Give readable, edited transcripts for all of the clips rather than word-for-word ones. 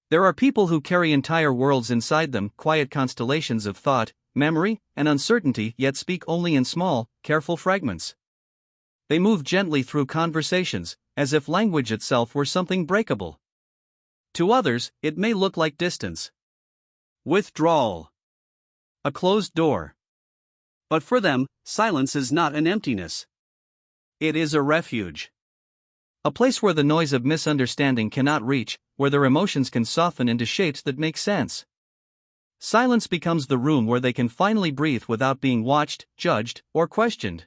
There are people who carry entire worlds inside them, quiet constellations of thought, memory, and uncertainty, yet speak only in small, careful fragments. They move gently through conversations, as if language itself were something breakable. To others, it may look like distance, withdrawal, a closed door. But for them, silence is not an emptiness. It is a refuge. A place where the noise of misunderstanding cannot reach, where their emotions can soften into shapes that make sense. Silence becomes the room where they can finally breathe without being watched, judged, or questioned.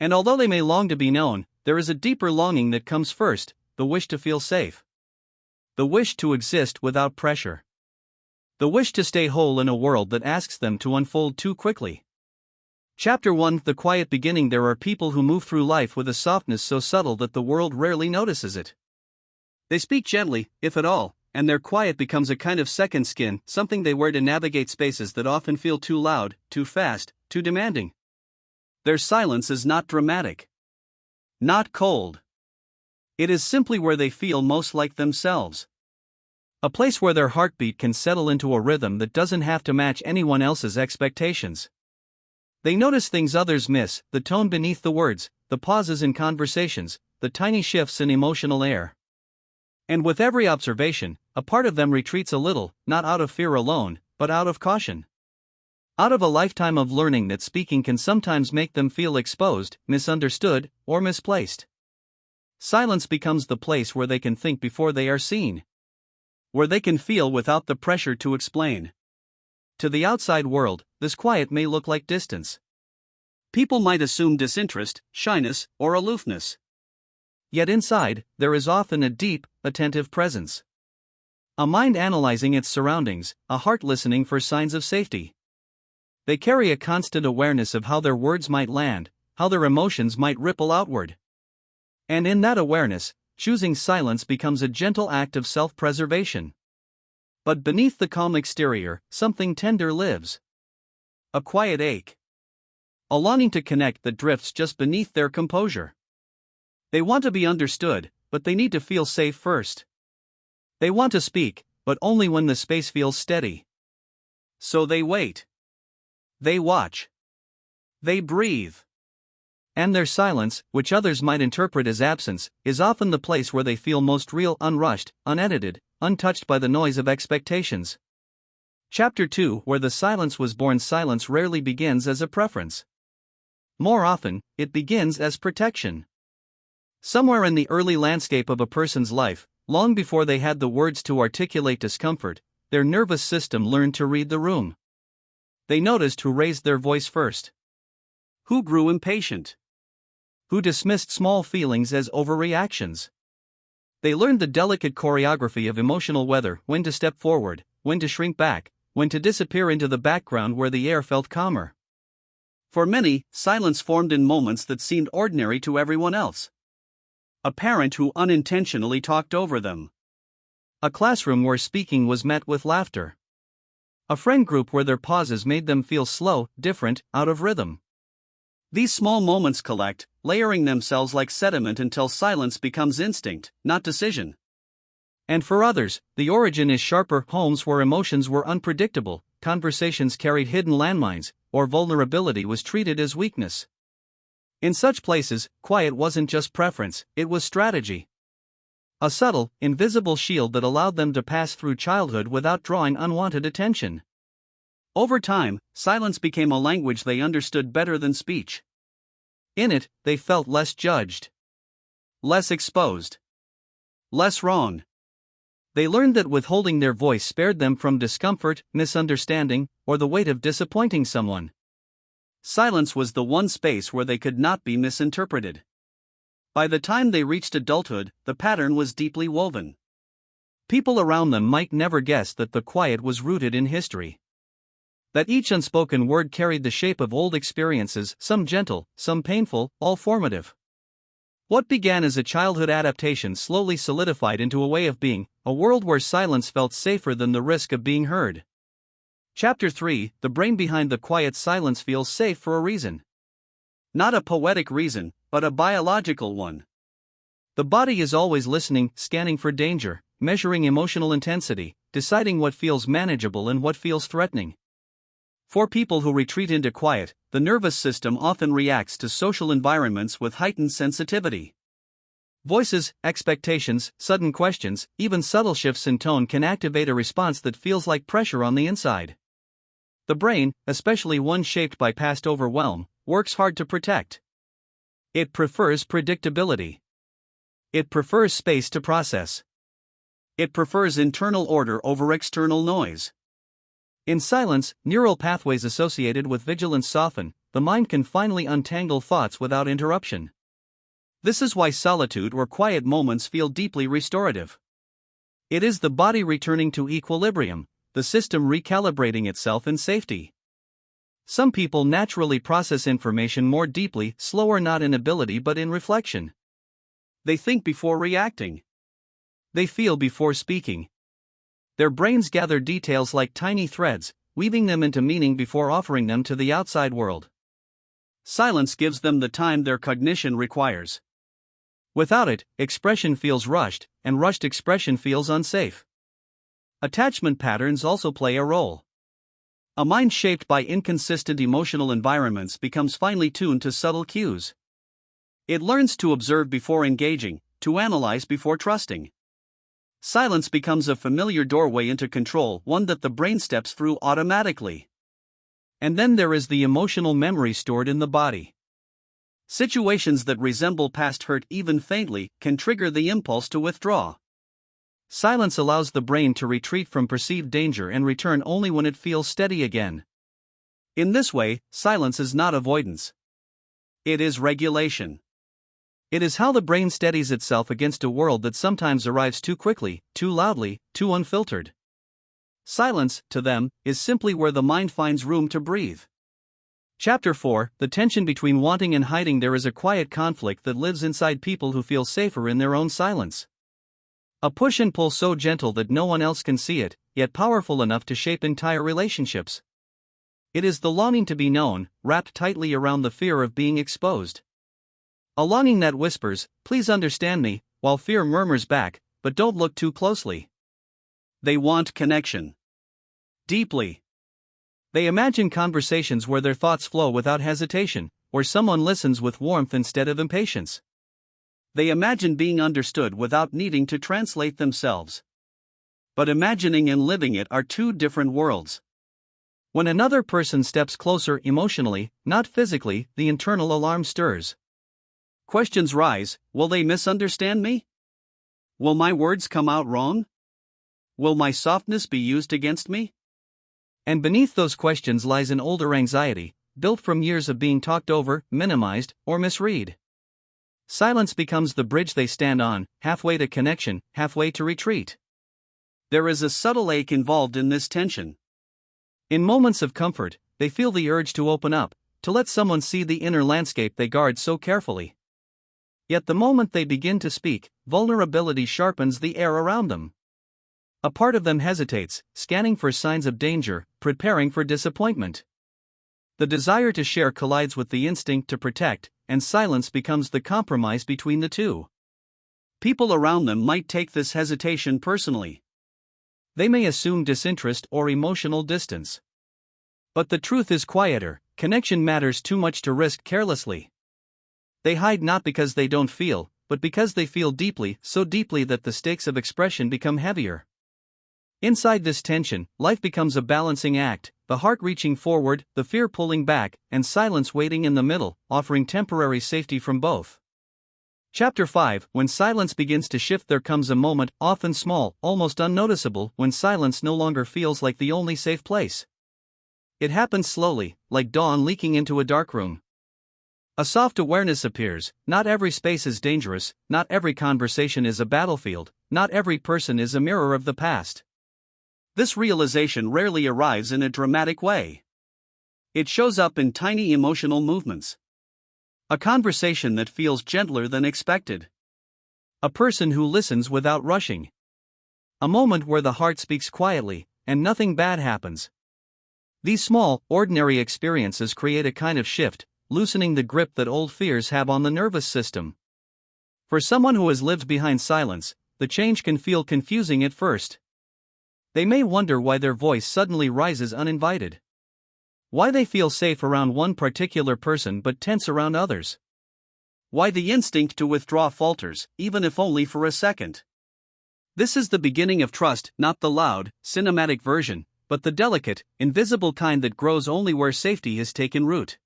And although they may long to be known, there is a deeper longing that comes first, the wish to feel safe. The wish to exist without pressure. The wish to stay whole in a world that asks them to unfold too quickly. Chapter 1: The Quiet Beginning. There are people who move through life with a softness so subtle that the world rarely notices it. They speak gently, if at all, and their quiet becomes a kind of second skin, something they wear to navigate spaces that often feel too loud, too fast, too demanding. Their silence is not dramatic, not cold. It is simply where they feel most like themselves. A place where their heartbeat can settle into a rhythm that doesn't have to match anyone else's expectations. They notice things others miss: the tone beneath the words, the pauses in conversations, the tiny shifts in emotional air. And with every observation, a part of them retreats a little, not out of fear alone, but out of caution. Out of a lifetime of learning that speaking can sometimes make them feel exposed, misunderstood, or misplaced. Silence becomes the place where they can think before they are seen. Where they can feel without the pressure to explain. To the outside world, this quiet may look like distance. People might assume disinterest, shyness, or aloofness. Yet inside, there is often a deep, attentive presence. A mind analyzing its surroundings, a heart listening for signs of safety. They carry a constant awareness of how their words might land, how their emotions might ripple outward. And in that awareness, choosing silence becomes a gentle act of self-preservation. But beneath the calm exterior, something tender lives. A quiet ache. A longing to connect that drifts just beneath their composure. They want to be understood, but they need to feel safe first. They want to speak, but only when the space feels steady. So they wait. They watch. They breathe. And their silence, which others might interpret as absence, is often the place where they feel most real, unrushed, unedited, untouched by the noise of expectations. Chapter 2: Where the silence was born. Silence rarely begins as a preference. More often, it begins as protection. Somewhere in the early landscape of a person's life, long before they had the words to articulate discomfort, their nervous system learned to read the room. They noticed who raised their voice first. Who grew impatient. Who dismissed small feelings as overreactions. They learned the delicate choreography of emotional weather: when to step forward, when to shrink back, when to disappear into the background where the air felt calmer. For many, silence formed in moments that seemed ordinary to everyone else. A parent who unintentionally talked over them. A classroom where speaking was met with laughter. A friend group where their pauses made them feel slow, different, out of rhythm. These small moments collect, layering themselves like sediment until silence becomes instinct, not decision. And for others, the origin is sharper: homes where emotions were unpredictable, conversations carried hidden landmines, or vulnerability was treated as weakness. In such places, quiet wasn't just preference, it was strategy. A subtle, invisible shield that allowed them to pass through childhood without drawing unwanted attention. Over time, silence became a language they understood better than speech. In it, they felt less judged, less exposed, less wrong. They learned that withholding their voice spared them from discomfort, misunderstanding, or the weight of disappointing someone. Silence was the one space where they could not be misinterpreted. By the time they reached adulthood, the pattern was deeply woven. People around them might never guess that the quiet was rooted in history. That each unspoken word carried the shape of old experiences, some gentle, some painful, all formative. What began as a childhood adaptation slowly solidified into a way of being, a world where silence felt safer than the risk of being heard. Chapter 3: The brain behind the quiet. Silence feels safe for a reason. Not a poetic reason, but a biological one. The body is always listening, scanning for danger, measuring emotional intensity, deciding what feels manageable and what feels threatening. For people who retreat into quiet, the nervous system often reacts to social environments with heightened sensitivity. Voices, expectations, sudden questions, even subtle shifts in tone can activate a response that feels like pressure on the inside. The brain, especially one shaped by past overwhelm, works hard to protect. It prefers predictability. It prefers space to process. It prefers internal order over external noise. In silence, neural pathways associated with vigilance soften, the mind can finally untangle thoughts without interruption. This is why solitude or quiet moments feel deeply restorative. It is the body returning to equilibrium, the system recalibrating itself in safety. Some people naturally process information more deeply, slower not in ability but in reflection. They think before reacting. They feel before speaking. Their brains gather details like tiny threads, weaving them into meaning before offering them to the outside world. Silence gives them the time their cognition requires. Without it, expression feels rushed, and rushed expression feels unsafe. Attachment patterns also play a role. A mind shaped by inconsistent emotional environments becomes finely tuned to subtle cues. It learns to observe before engaging, to analyze before trusting. Silence becomes a familiar doorway into control, one that the brain steps through automatically. And then there is the emotional memory stored in the body. Situations that resemble past hurt even faintly can trigger the impulse to withdraw. Silence allows the brain to retreat from perceived danger and return only when it feels steady again. In this way, silence is not avoidance. It is regulation. It is how the brain steadies itself against a world that sometimes arrives too quickly, too loudly, too unfiltered. Silence, to them, is simply where the mind finds room to breathe. Chapter 4, The Tension Between Wanting and Hiding. There is a quiet conflict that lives inside people who feel safer in their own silence. A push and pull so gentle that no one else can see it, yet powerful enough to shape entire relationships. It is the longing to be known, wrapped tightly around the fear of being exposed. A longing that whispers, "Please understand me," while fear murmurs back, "But don't look too closely." They want connection. Deeply. They imagine conversations where their thoughts flow without hesitation, where someone listens with warmth instead of impatience. They imagine being understood without needing to translate themselves. But imagining and living it are two different worlds. When another person steps closer emotionally, not physically, the internal alarm stirs. Questions rise: will they misunderstand me? Will my words come out wrong? Will my softness be used against me? And beneath those questions lies an older anxiety, built from years of being talked over, minimized, or misread. Silence becomes the bridge they stand on, halfway to connection, halfway to retreat. There is a subtle ache involved in this tension. In moments of comfort, they feel the urge to open up, to let someone see the inner landscape they guard so carefully. Yet the moment they begin to speak, vulnerability sharpens the air around them. A part of them hesitates, scanning for signs of danger, preparing for disappointment. The desire to share collides with the instinct to protect, and silence becomes the compromise between the two. People around them might take this hesitation personally. They may assume disinterest or emotional distance. But the truth is quieter: connection matters too much to risk carelessly. They hide not because they don't feel, but because they feel deeply, so deeply that the stakes of expression become heavier. Inside this tension, life becomes a balancing act, the heart reaching forward, the fear pulling back, and silence waiting in the middle, offering temporary safety from both. Chapter 5, When silence begins to shift. There comes a moment, often small, almost unnoticeable, when silence no longer feels like the only safe place. It happens slowly, like dawn leaking into a dark room. A soft awareness appears: not every space is dangerous, not every conversation is a battlefield, not every person is a mirror of the past. This realization rarely arrives in a dramatic way. It shows up in tiny emotional movements. A conversation that feels gentler than expected. A person who listens without rushing. A moment where the heart speaks quietly, and nothing bad happens. These small, ordinary experiences create a kind of shift, loosening the grip that old fears have on the nervous system. For someone who has lived behind silence, the change can feel confusing at first. They may wonder why their voice suddenly rises uninvited. Why they feel safe around one particular person but tense around others. Why the instinct to withdraw falters, even if only for a second. This is the beginning of trust, not the loud, cinematic version, but the delicate, invisible kind that grows only where safety has taken root.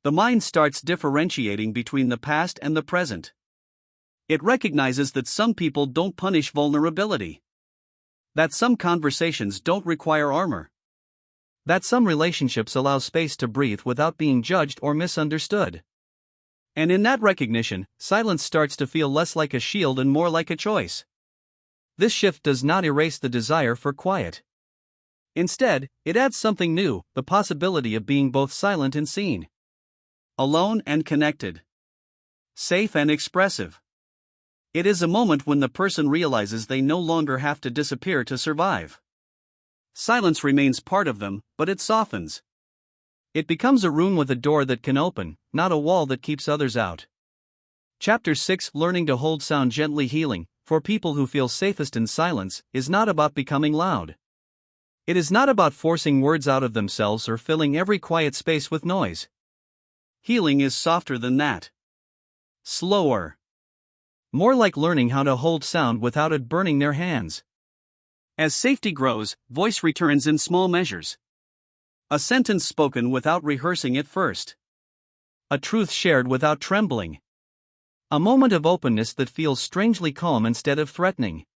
The mind starts differentiating between the past and the present. It recognizes that some people don't punish vulnerability. That some conversations don't require armor. That some relationships allow space to breathe without being judged or misunderstood. And in that recognition, silence starts to feel less like a shield and more like a choice. This shift does not erase the desire for quiet. Instead, it adds something new, the possibility of being both silent and seen. Alone and connected. Safe and expressive. It is a moment when the person realizes they no longer have to disappear to survive. Silence remains part of them, but it softens. It becomes a room with a door that can open, not a wall that keeps others out. Chapter 6: Learning to Hold Sound Gently. Healing, for people who feel safest in silence, is not about becoming loud. It is not about forcing words out of themselves or filling every quiet space with noise. Healing is softer than that. Slower. More like learning how to hold sound without it burning their hands. As safety grows, voice returns in small measures. A sentence spoken without rehearsing it first. A truth shared without trembling. A moment of openness that feels strangely calm instead of threatening.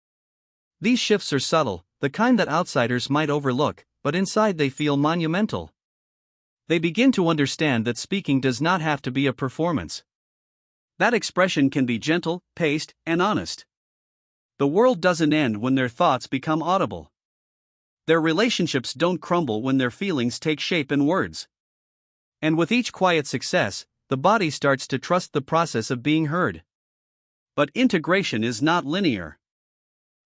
These shifts are subtle, the kind that outsiders might overlook, but inside they feel monumental. They begin to understand that speaking does not have to be a performance. That expression can be gentle, paced, and honest. The world doesn't end when their thoughts become audible. Their relationships don't crumble when their feelings take shape in words. And with each quiet success, the body starts to trust the process of being heard. But integration is not linear.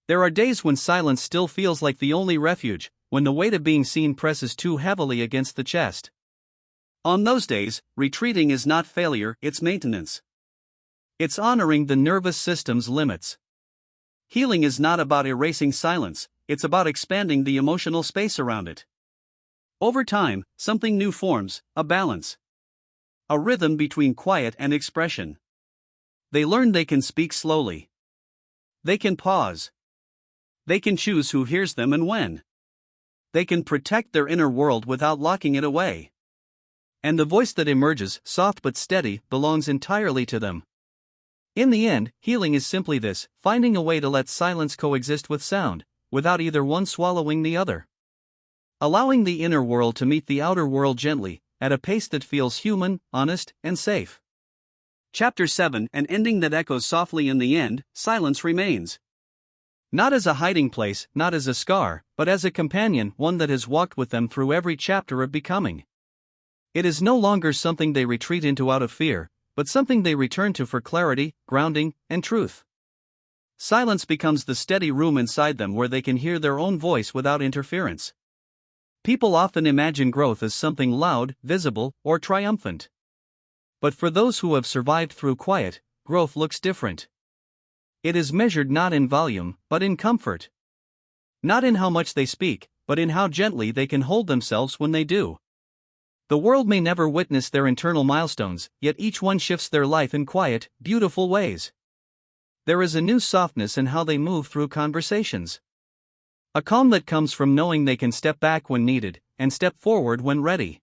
There are days when silence still feels like the only refuge, when the weight of being seen presses too heavily against the chest. On those days, retreating is not failure, it's maintenance. It's honoring the nervous system's limits. Healing is not about erasing silence, it's about expanding the emotional space around it. Over time, something new forms, a balance. A rhythm between quiet and expression. They learn they can speak slowly. They can pause. They can choose who hears them and when. They can protect their inner world without locking it away. And the voice that emerges, soft but steady, belongs entirely to them. In the end, healing is simply this: finding a way to let silence coexist with sound, without either one swallowing the other. Allowing the inner world to meet the outer world gently, at a pace that feels human, honest, and safe. Chapter 7: An ending that echoes softly. In the end, silence remains. Not as a hiding place, not as a scar, but as a companion, one that has walked with them through every chapter of becoming. It is no longer something they retreat into out of fear, but something they return to for clarity, grounding, and truth. Silence becomes the steady room inside them where they can hear their own voice without interference. People often imagine growth as something loud, visible, or triumphant. But for those who have survived through quiet, growth looks different. It is measured not in volume, but in comfort. Not in how much they speak, but in how gently they can hold themselves when they do. The world may never witness their internal milestones, yet each one shifts their life in quiet, beautiful ways. There is a new softness in how they move through conversations. A calm that comes from knowing they can step back when needed, and step forward when ready.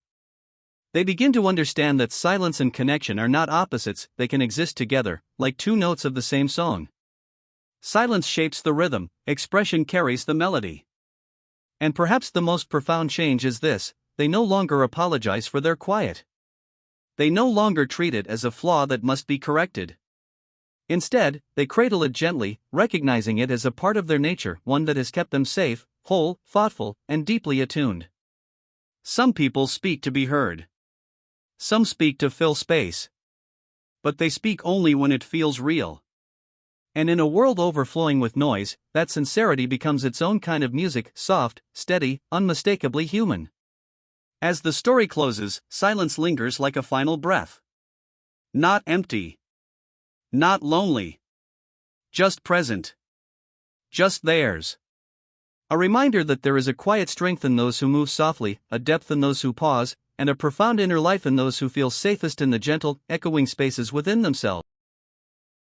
They begin to understand that silence and connection are not opposites, they can exist together, like two notes of the same song. Silence shapes the rhythm, expression carries the melody. And perhaps the most profound change is this: they no longer apologize for their quiet. They no longer treat it as a flaw that must be corrected. Instead, they cradle it gently, recognizing it as a part of their nature, one that has kept them safe, whole, thoughtful, and deeply attuned. Some people speak to be heard. Some speak to fill space. But they speak only when it feels real. And in a world overflowing with noise, that sincerity becomes its own kind of music, soft, steady, unmistakably human. As the story closes, silence lingers like a final breath. Not empty. Not lonely. Just present. just theirs. A reminder that there is a quiet strength in those who move softly, a depth in those who pause, and a profound inner life in those who feel safest in the gentle, echoing spaces within themselves.